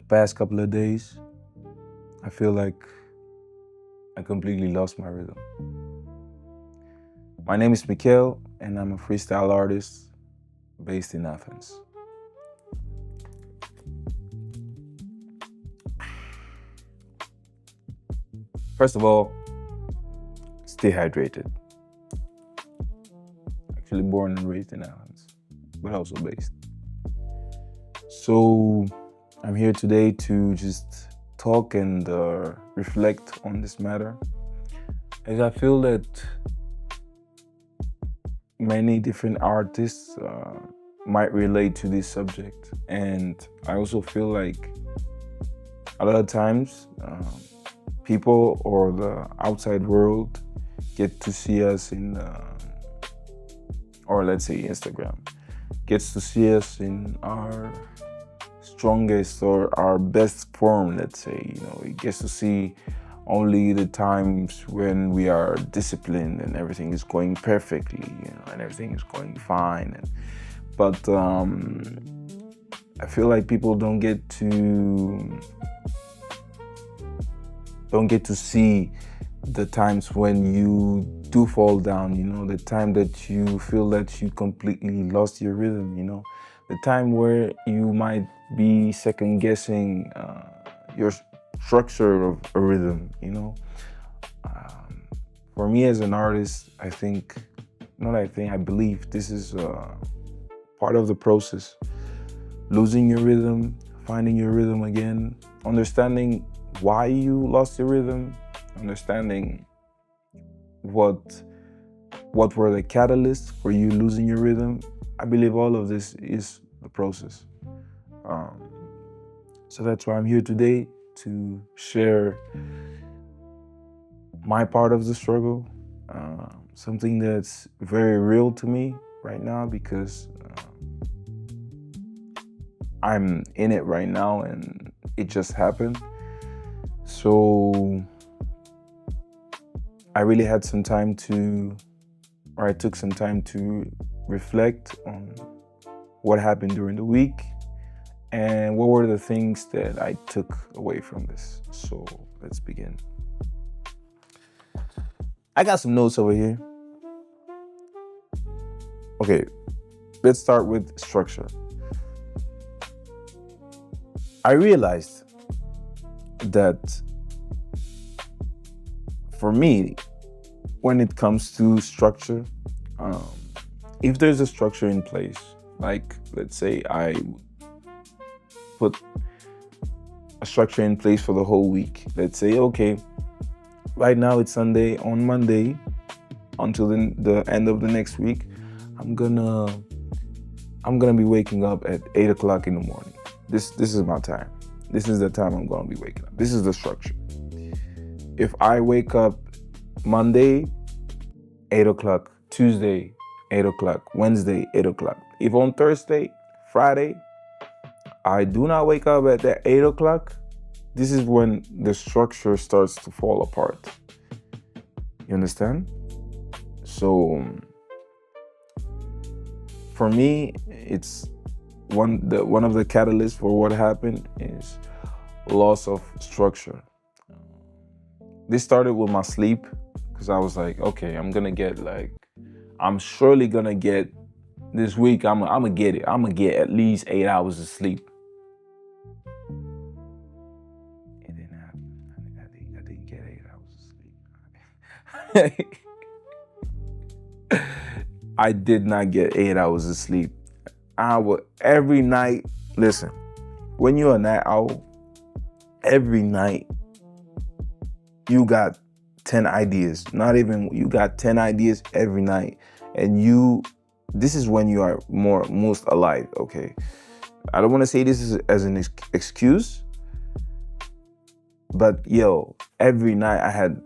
past couple of days, I feel like I completely lost my rhythm. My name is Mikhail, and I'm a freestyle artist based in Athens. First of all, stay hydrated. Actually born and raised in Athens, but also based. So I'm here today to just talk and reflect on this matter, as I feel that many different artists might relate to this subject. And I also feel like a lot of times people or the outside world get to see us in, or let's say Instagram, gets to see us in our strongest or our best form, let's say. It gets to see only the times when we are disciplined and everything is going perfectly, and everything is going fine. But I feel like people don't get to see the times when you do fall down, the time that you feel that you completely lost your rhythm, the time where you might be second guessing your structure of a rhythm, For me as an artist, I believe this is part of the process. Losing your rhythm, finding your rhythm again, understanding why you lost your rhythm, understanding what were the catalysts for you losing your rhythm. I believe all of this is the process. So that's why I'm here today, to share my part of the struggle, something that's very real to me right now, because I'm in it right now and it just happened. So I really had some time I took some time to reflect on what happened during the week and what were the things that I took away from this. So let's begin. I got some notes over here. Okay, let's start with structure. I realized that for me, when it comes to structure, if there's a structure in place, like let's say I put a structure in place for the whole week. Let's say, okay, right now it's Sunday. On Monday, until the end of the next week, I'm gonna be waking up at 8 o'clock in the morning. This is my time. This is the time I'm gonna be waking up. This is the structure. If I wake up Monday, 8 o'clock, Tuesday, 8 o'clock, Wednesday, 8 o'clock. If on Thursday, Friday, I do not wake up at that 8 o'clock, this is when the structure starts to fall apart. You understand? So for me, it's one of the catalysts for what happened is loss of structure. This started with my sleep, because I was like, okay, I'm surely gonna get this week. I'm gonna get it. I'm gonna get at least 8 hours of sleep. It didn't happen. I didn't get 8 hours of sleep. I did not get 8 hours of sleep. Every night. Listen, when you're a night owl, every night you got 10 ideas. You got 10 ideas every night. And this is when you are most alive, okay? I don't want to say this is as an excuse, but every night I had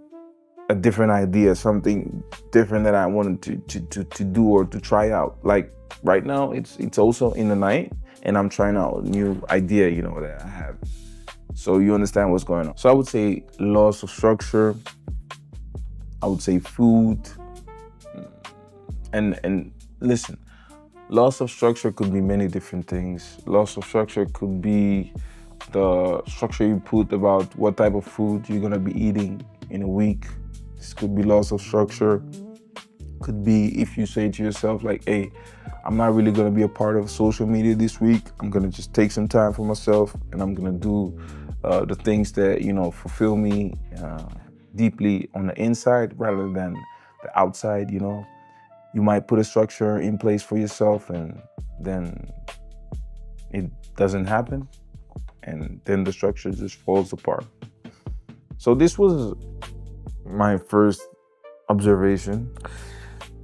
a different idea, something different that I wanted to do or to try out. Like right now, it's also in the night, and I'm trying out a new idea, that I have. So you understand what's going on. So I would say loss of structure. I would say food. And listen, loss of structure could be many different things. Loss of structure could be the structure you put about what type of food you're gonna be eating in a week. This could be loss of structure. Could be if you say to yourself like, hey, I'm not really gonna be a part of social media this week. I'm gonna just take some time for myself and I'm gonna do the things that, fulfill me deeply on the inside rather than the outside, You might put a structure in place for yourself and then it doesn't happen and then the structure just falls apart. So this was my first observation.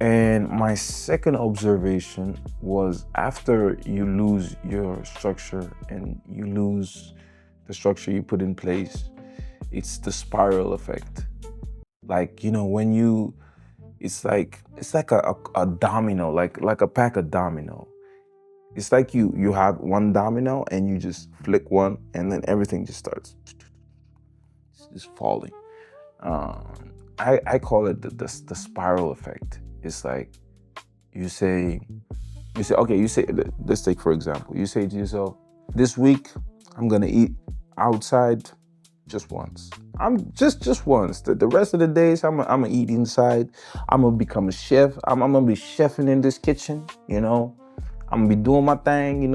And my second observation was after you lose your structure and you lose the structure you put in place, it's the spiral effect. Like, when it's like a domino, like a pack of domino. It's like you have one domino and you just flick one and then everything just starts just falling. I call it the spiral effect. It's like you say, okay, let's take for example, you say to yourself, this week I'm gonna eat outside just once. I'm just once. The rest of the days I'm gonna eat inside. I'm gonna become a chef. I'm gonna be chefing in this kitchen, I'm gonna be doing my thing,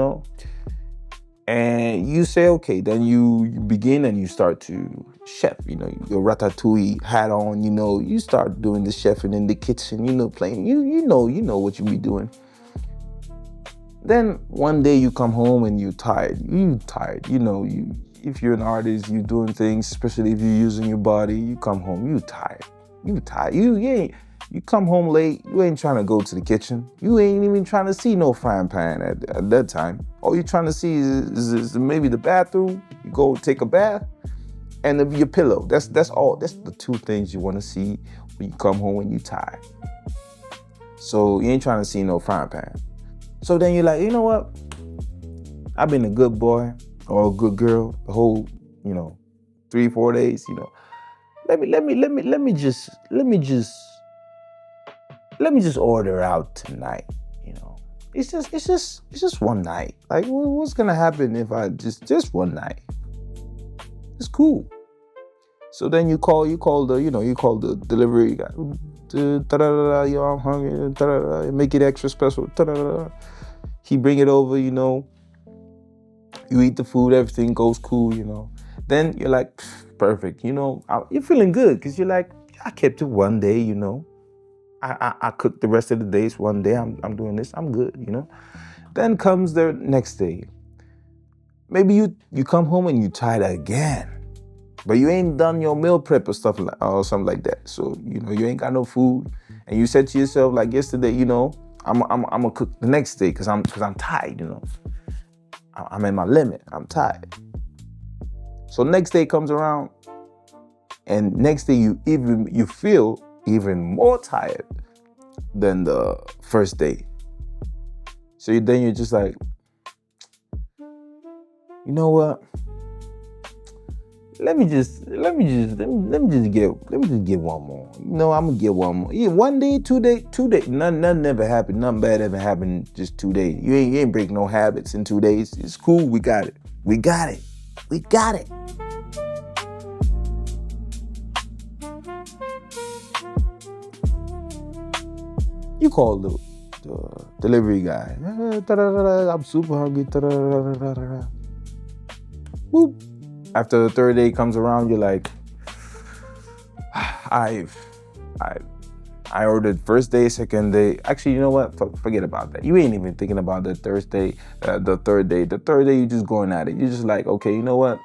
And you say, okay, then you begin and you start to chef, your ratatouille hat on, you start doing the chefing in the kitchen, playing, you know what you be doing. Then one day you come home and you're tired. If you're an artist, you're doing things, especially if you're using your body, you come home, you tired. You come home late, you ain't trying to go to the kitchen. You ain't even trying to see no frying pan at that time. All you're trying to see is maybe the bathroom. You go take a bath and your pillow. That's all. That's the two things you want to see when you come home when you're tired. So you ain't trying to see no frying pan. So then you're like, you know what? I've been a good boy or a good girl the whole, 3-4 days, Let me just order out tonight, It's just one night. Like, what's gonna happen if I just one night? It's cool. So then you call the delivery guy. Yo, I'm hungry. Make it extra special. He bring it over, You eat the food, everything goes cool, Then you're like, perfect, You're feeling good because you're like, I kept it one day, I cooked the rest of the days one day. I'm doing this. I'm good, Then comes the next day. Maybe you come home and you tired again, but you ain't done your meal prep or something like that. So you ain't got no food, and you said to yourself like yesterday, I'm gonna cook the next day because I'm tired, I'm at my limit. I'm tired. So next day comes around, and next day you feel even more tired than the first day. So then you're just like, you know what? Let me just get one more. I'm gonna get one more. Yeah, 1 day, 2 days, 2 days. Nothing ever happened. Nothing bad ever happened. Just 2 days. You ain't break no habits in 2 days. It's cool. We got it. You call the delivery guy. I'm super hungry. Boop. After the third day comes around, you're like, I ordered first day, second day. Actually, you know what? Forget about that. You ain't even thinking about the Thursday, the third day. The third day, you're just going at it. You're just like, okay, you know what?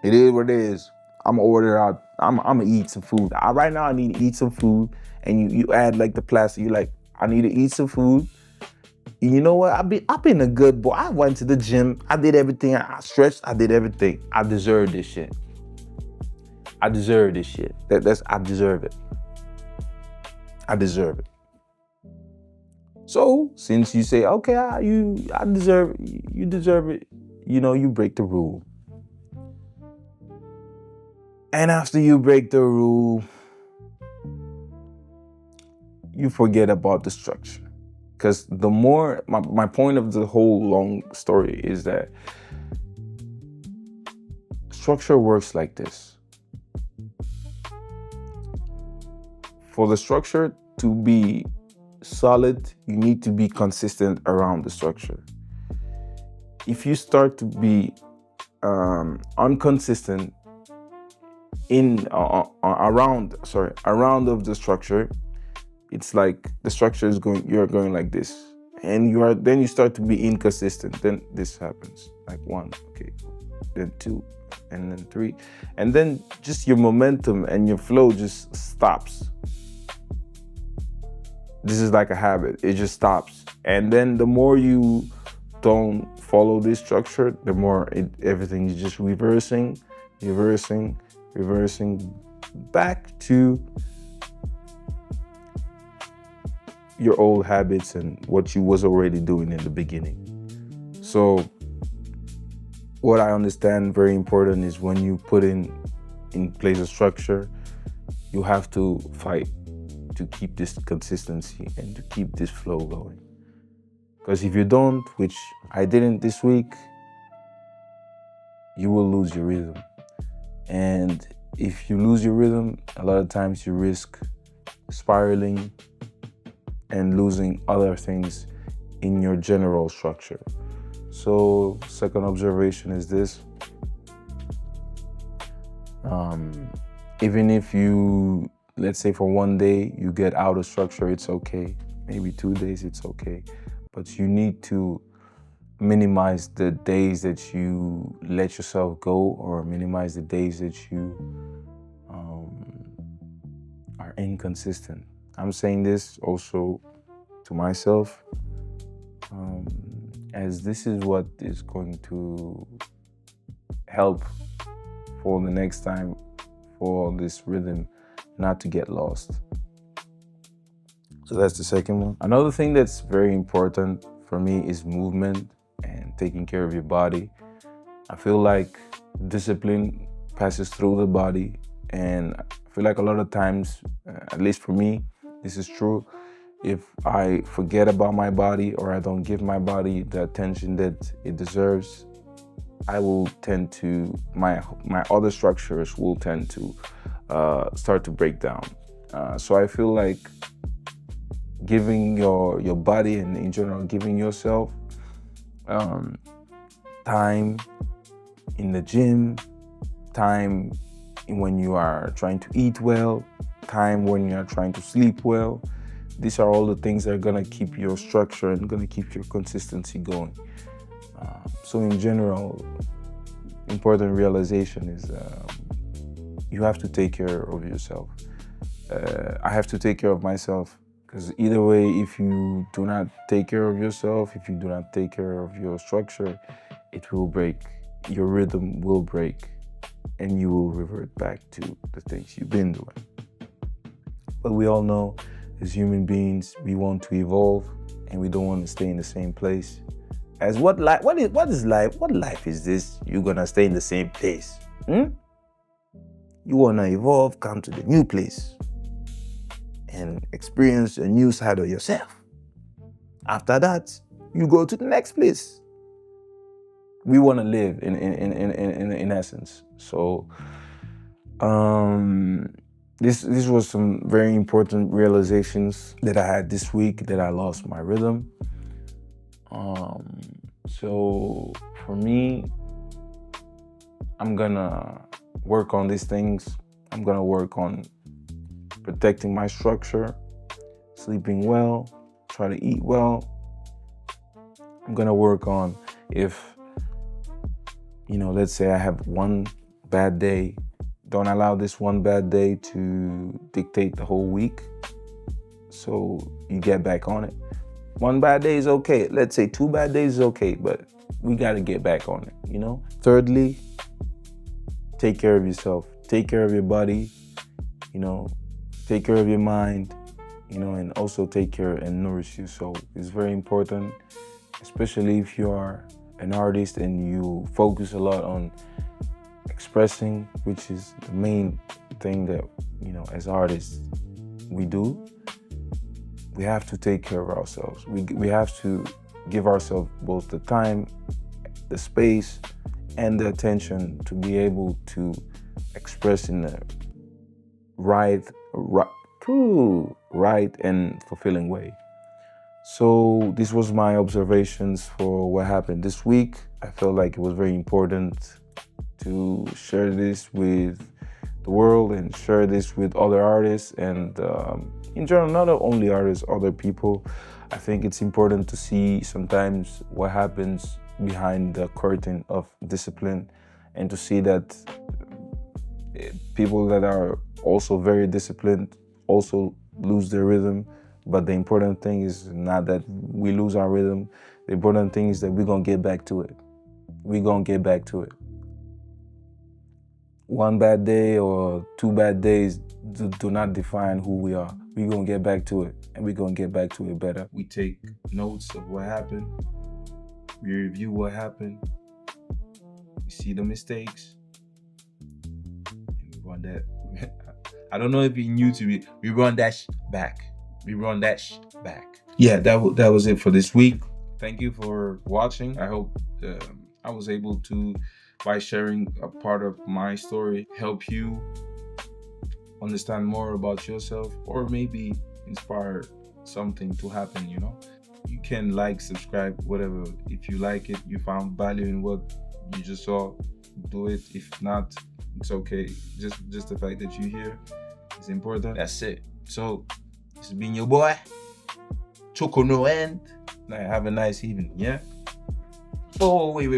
It is what it is. I'm gonna order out. I'm gonna eat some food. Right now, I need to eat some food. And you add like the plastic. You're like, I need to eat some food. You know what? I've been a good boy. I went to the gym. I did everything. I stretched. I did everything. I deserve this shit. I deserve this shit. I deserve it. I deserve it. So since you say, okay, I deserve it, you deserve it, you break the rule. And after you break the rule, you forget about the structure. Because the more, my point of the whole long story is that structure works like this. For the structure to be solid, you need to be consistent around the structure. If you start to be inconsistent around of the structure, it's like the structure is you're going like this, and then you start to be inconsistent. Then this happens, like 1, okay, then 2, and then 3, and then just your momentum and your flow just stops. This is like a habit, it just stops. And then the more you don't follow this structure, the more everything is just reversing back to your old habits and what you was already doing in the beginning. So what I understand very important is when you put in place a structure, you have to fight to keep this consistency and to keep this flow going. Because if you don't, which I didn't this week, you will lose your rhythm. And if you lose your rhythm, a lot of times you risk spiraling and losing other things in your general structure. So, second observation is this. Even if you, let's say for 1 day, you get out of structure, it's okay. Maybe 2 days, it's okay. But you need to minimize the days that you let yourself go, or minimize the days that you are inconsistent. I'm saying this also to myself, as this is what is going to help for the next time, for this rhythm not to get lost. So that's the second one. Another thing that's very important for me is movement and taking care of your body. I feel like discipline passes through the body, and I feel like a lot of times, at least for me, this is true. If I forget about my body, or I don't give my body the attention that it deserves, I will tend to, my other structures will tend to start to break down. So I feel like giving your body, and in general giving yourself time in the gym, time when you are trying to eat well, time when you are trying to sleep well. These are all the things that are gonna keep your structure and gonna keep your consistency going. So in general, important realization is you have to take care of yourself. I have to take care of myself, because either way, if you do not take care of yourself, if you do not take care of your structure, it will break. Your rhythm will break, and you will revert back to the things you've been doing. But we all know, as human beings, we want to evolve, and we don't want to stay in the same place. As what is life? What life is this? You're gonna stay in the same place? You wanna evolve, come to the new place, and experience a new side of yourself. After that, you go to the next place. We wanna live in essence. So, this was some very important realizations that I had this week, that I lost my rhythm. So for me, I'm gonna work on these things. I'm gonna work on protecting my structure, sleeping well, try to eat well. I'm gonna work on, if, let's say I have one bad day, don't allow this one bad day to dictate the whole week. So you get back on it. One bad day is okay. Let's say 2 bad days is okay, but we gotta get back on it, Thirdly, take care of yourself. Take care of your body, take care of your mind, and also take care and nourish your soul. It's very important, especially if you are an artist and you focus a lot on expressing, which is the main thing that, as artists we do. We have to take care of ourselves. We have to give ourselves both the time, the space, and the attention to be able to express in a right and fulfilling way. So this was my observations for what happened this week. I felt like it was very important to share this with the world and share this with other artists and in general, not only artists, other people. I think it's important to see sometimes what happens behind the curtain of discipline and to see that people that are also very disciplined also lose their rhythm. But the important thing is not that we lose our rhythm. The important thing is that we're gonna get back to it. We're gonna get back to it. One bad day or 2 bad days do not define who we are. We're gonna get back to it, and we're gonna get back to it better. We take notes of what happened. We review what happened. We see the mistakes. And we run that. I don't know if you're new to it. We run that back. We run that back. Yeah, that was it for this week. Thank you for watching. I hope I was able to, by sharing a part of my story, help you understand more about yourself, or maybe inspire something to happen, you know. You can like, subscribe, whatever. If you like it, you found value in what you just saw, do it. If not, it's okay. Just the fact that you're here is important. That's it. So this has been your boy, Choco No End. Now have a nice evening, yeah? Oh, wait.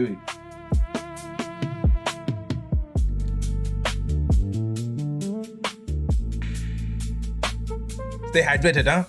Stay hydrated, huh?